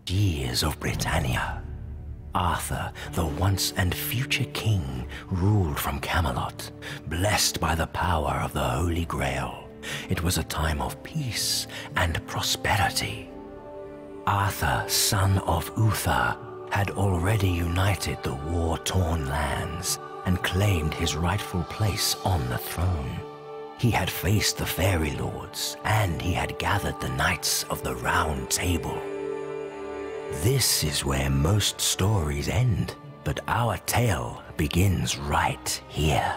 years of Britannia. Arthur, the once and future king, ruled from Camelot, blessed by the power of the Holy Grail. It was a time of peace and prosperity. Arthur, son of Uther, had already united the war-torn lands and claimed his rightful place on the throne. He had faced the fairy lords, and he had gathered the knights of the Round Table. This is where most stories end, but our tale begins right here.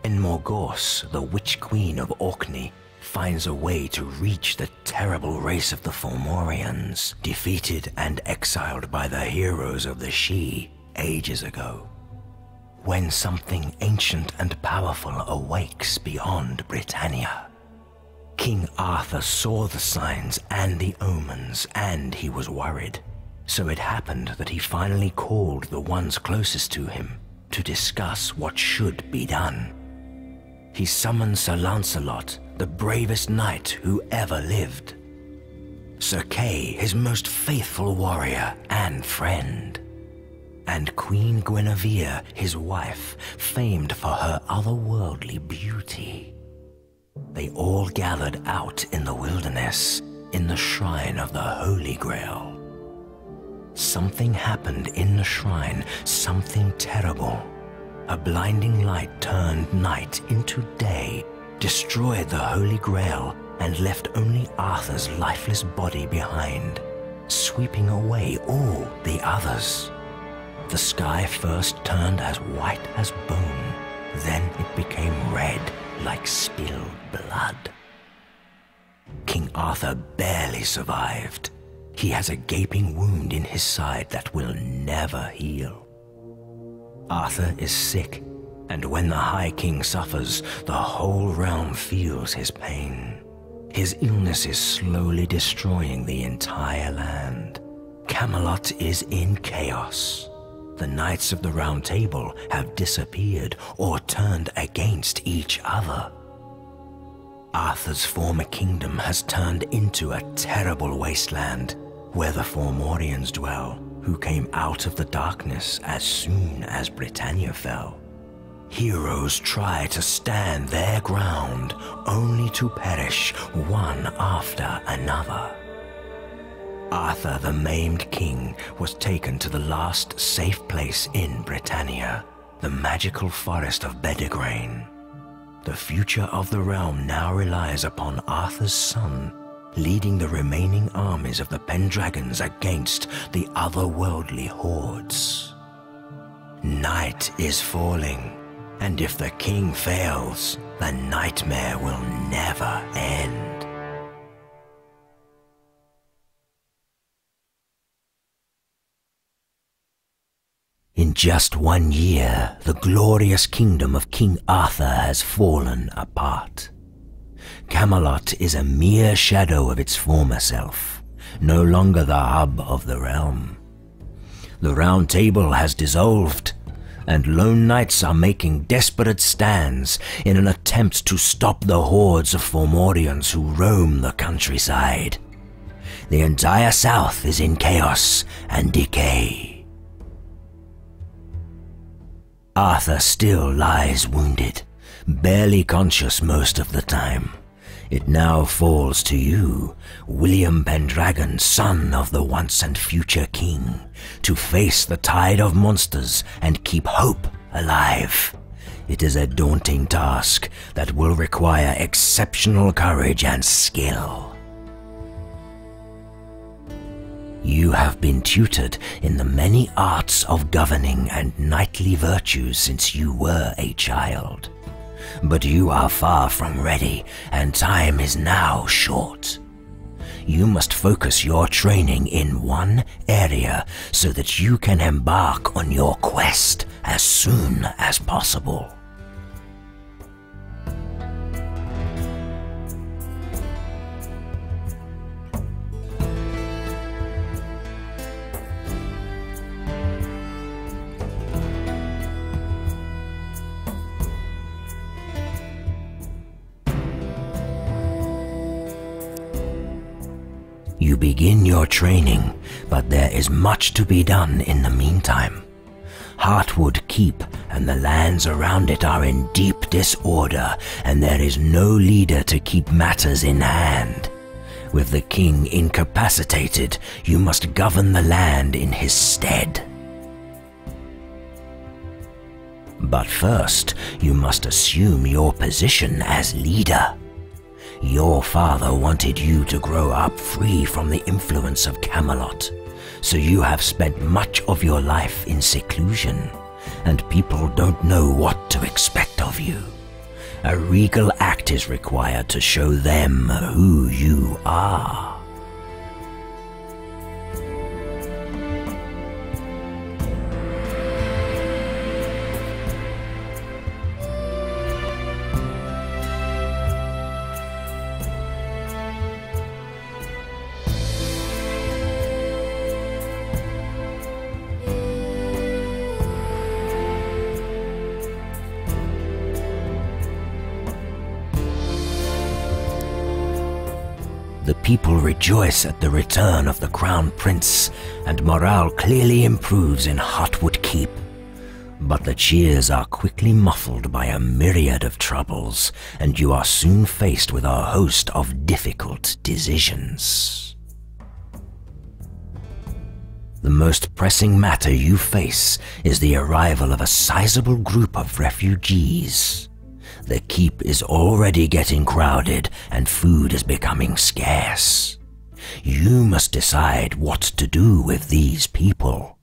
When Morgause, the Witch Queen of Orkney, finds a way to reach the terrible race of the Fomorians, defeated and exiled by the heroes of the Sidhe ages ago. When something ancient and powerful awakes beyond Britannia. King Arthur saw the signs and the omens, and he was worried. So it happened that he finally called the ones closest to him to discuss what should be done. He summoned Sir Lancelot, the bravest knight who ever lived. Sir Kay, his most faithful warrior and friend. And Queen Guinevere, his wife, famed for her otherworldly beauty. They all gathered out in the wilderness, in the shrine of the Holy Grail. Something happened in the shrine, something terrible. A blinding light turned night into day, destroyed the Holy Grail, and left only Arthur's lifeless body behind, sweeping away all the others. The sky first turned as white as bone, then it became red like spilled blood. King Arthur barely survived. He has a gaping wound in his side that will never heal. Arthur is sick, and when the High King suffers, the whole realm feels his pain. His illness is slowly destroying the entire land. Camelot is in chaos. The Knights of the Round Table have disappeared or turned against each other. Arthur's former kingdom has turned into a terrible wasteland where the Fomorians dwell, who came out of the darkness as soon as Britannia fell. Heroes try to stand their ground, only to perish one after another. Arthur, the maimed king, was taken to the last safe place in Britannia, the magical forest of Bedegraine. The future of the realm now relies upon Arthur's son, leading the remaining armies of the Pendragons against the otherworldly hordes. Night is falling, and if the king fails, the nightmare will never end. In just 1 year, the glorious kingdom of King Arthur has fallen apart. Camelot is a mere shadow of its former self, no longer the hub of the realm. The Round Table has dissolved, and lone knights are making desperate stands in an attempt to stop the hordes of Fomorians who roam the countryside. The entire south is in chaos and decay. Arthur still lies wounded, barely conscious most of the time. It now falls to you, William Pendragon, son of the once and future king, to face the tide of monsters and keep hope alive. It is a daunting task that will require exceptional courage and skill. You have been tutored in the many arts of governing and knightly virtues since you were a child. But you are far from ready, and time is now short. You must focus your training in one area so that you can embark on your quest as soon as possible. You begin your training, but there is much to be done in the meantime. Heartwood Keep and the lands around it are in deep disorder, and there is no leader to keep matters in hand. With the king incapacitated, you must govern the land in his stead. But first, you must assume your position as leader. Your father wanted you to grow up free from the influence of Camelot, so you have spent much of your life in seclusion, and people don't know what to expect of you. A regal act is required to show them who you are. The people rejoice at the return of the Crown Prince, and morale clearly improves in Heartwood Keep. But the cheers are quickly muffled by a myriad of troubles, and you are soon faced with a host of difficult decisions. The most pressing matter you face is the arrival of a sizable group of refugees. The keep is already getting crowded and food is becoming scarce. You must decide what to do with these people.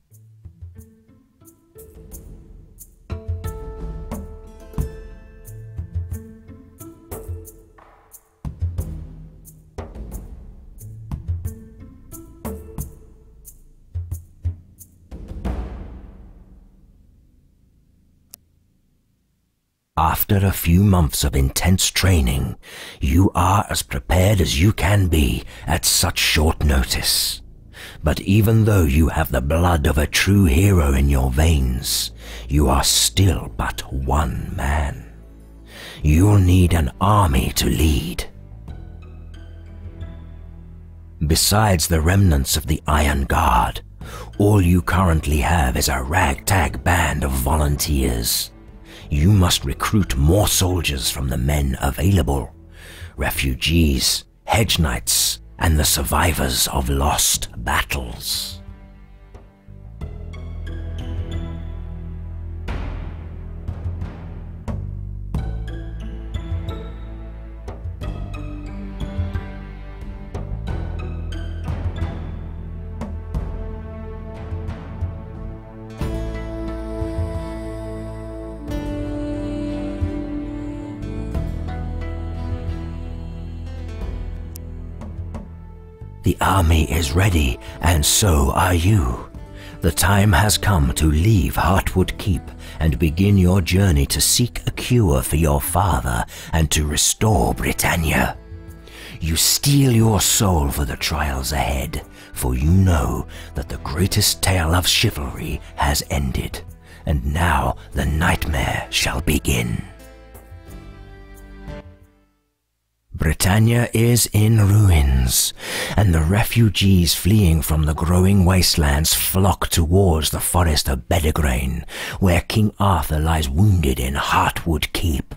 After a few months of intense training, you are as prepared as you can be at such short notice. But even though you have the blood of a true hero in your veins, you are still but one man. You'll need an army to lead. Besides the remnants of the Iron Guard, all you currently have is a ragtag band of volunteers. You must recruit more soldiers from the men available, refugees, hedge knights, and the survivors of lost battles. The army is ready, and so are you. The time has come to leave Heartwood Keep and begin your journey to seek a cure for your father and to restore Britannia. You steel your soul for the trials ahead, for you know that the greatest tale of chivalry has ended, and now the nightmare shall begin. Britannia is in ruins, and the refugees fleeing from the growing wastelands flock towards the forest of Bedegrain, where King Arthur lies wounded in Heartwood Keep.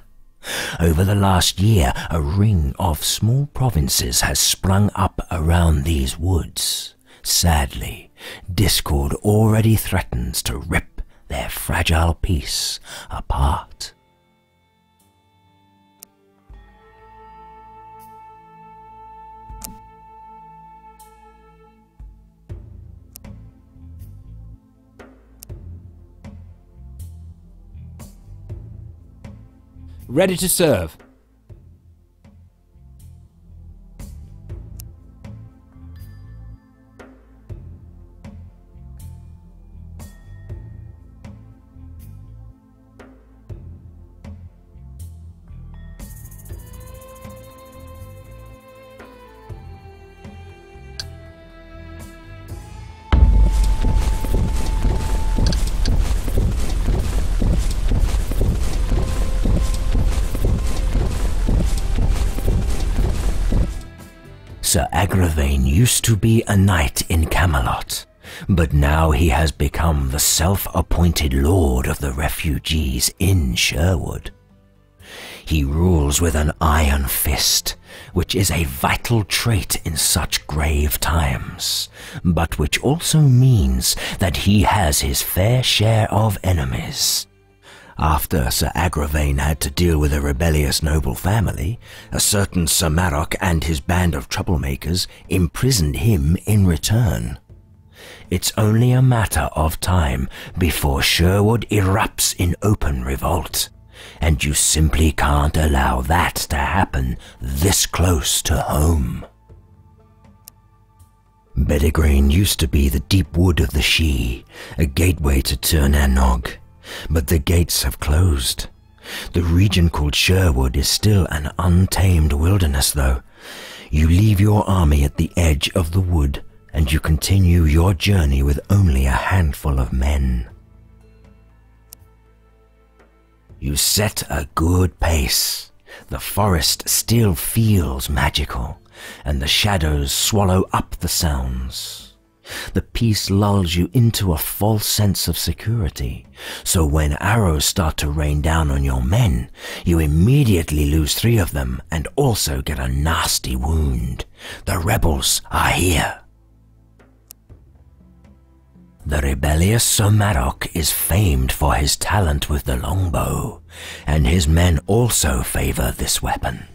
Over the last year, a ring of small provinces has sprung up around these woods. Sadly, discord already threatens to rip their fragile peace apart. Ready to serve. Sir Agravain used to be a knight in Camelot, but now he has become the self-appointed lord of the refugees in Sherwood. He rules with an iron fist, which is a vital trait in such grave times, but which also means that he has his fair share of enemies. After Sir Agravain had to deal with a rebellious noble family, a certain Sir Marok and his band of troublemakers imprisoned him in return. It's only a matter of time before Sherwood erupts in open revolt, and you simply can't allow that to happen this close to home. Bedegrain used to be the deep wood of the Sidhe, a gateway to Tir na Nog, but the gates have closed. The region called Sherwood is still an untamed wilderness, though. You leave your army at the edge of the wood, and you continue your journey with only a handful of men. You set a good pace. The forest still feels magical, and the shadows swallow up the sounds. The peace lulls you into a false sense of security, so when arrows start to rain down on your men, you immediately lose 3 of them and also get a nasty wound. The rebels are here. The rebellious Sir Marok is famed for his talent with the longbow, and his men also favor this weapon,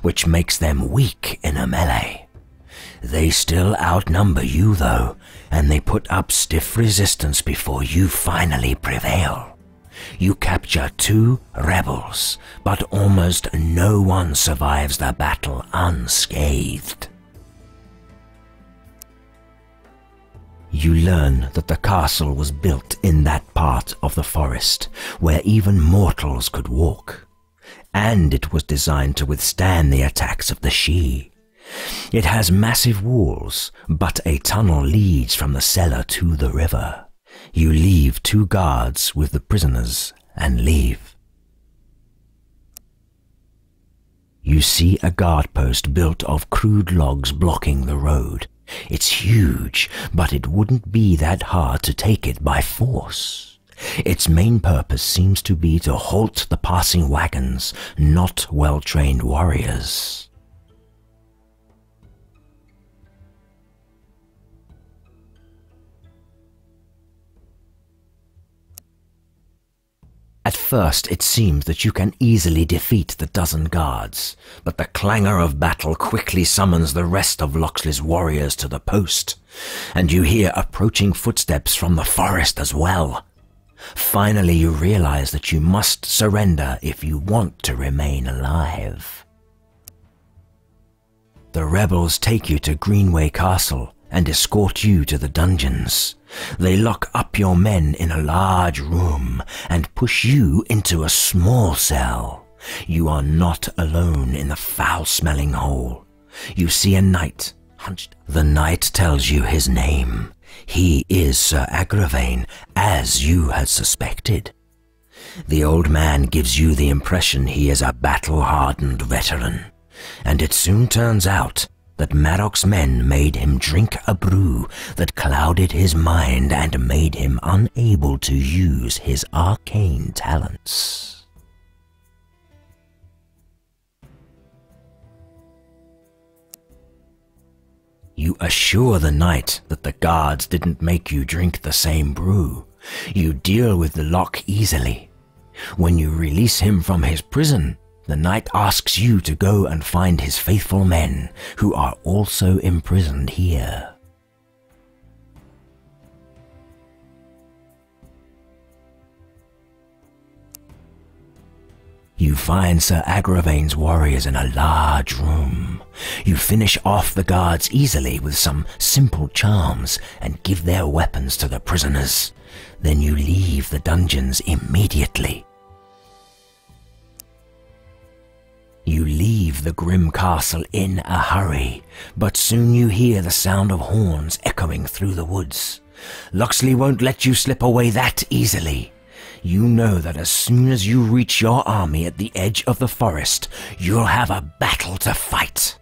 which makes them weak in a melee. They still outnumber you though, and they put up stiff resistance before you finally prevail. You capture 2 rebels, but almost no one survives the battle unscathed. You learn that the castle was built in that part of the forest where even mortals could walk, and it was designed to withstand the attacks of the Sidhe. It has massive walls, but a tunnel leads from the cellar to the river. You leave 2 guards with the prisoners and leave. You see a guard post built of crude logs blocking the road. It's huge, but it wouldn't be that hard to take it by force. Its main purpose seems to be to halt the passing wagons, not well-trained warriors. At first it seems that you can easily defeat the dozen guards, but the clangor of battle quickly summons the rest of Loxley's warriors to the post, and you hear approaching footsteps from the forest as well. Finally you realize that you must surrender if you want to remain alive. The rebels take you to Greenway Castle and escort you to the dungeons. They lock up your men in a large room and push you into a small cell. You are not alone in the foul-smelling hole. You see a knight hunched. The knight tells you his name. He is Sir Agravain, as you had suspected. The old man gives you the impression he is a battle-hardened veteran, and it soon turns out that Marok's men made him drink a brew that clouded his mind and made him unable to use his arcane talents. You assure the knight that the guards didn't make you drink the same brew. You deal with the lock easily. When you release him from his prison, the knight asks you to go and find his faithful men, who are also imprisoned here. You find Sir Agravain's warriors in a large room. You finish off the guards easily with some simple charms and give their weapons to the prisoners. Then you leave the dungeons immediately. You leave the grim castle in a hurry, but soon you hear the sound of horns echoing through the woods. Loxley won't let you slip away that easily. You know that as soon as you reach your army at the edge of the forest, you'll have a battle to fight.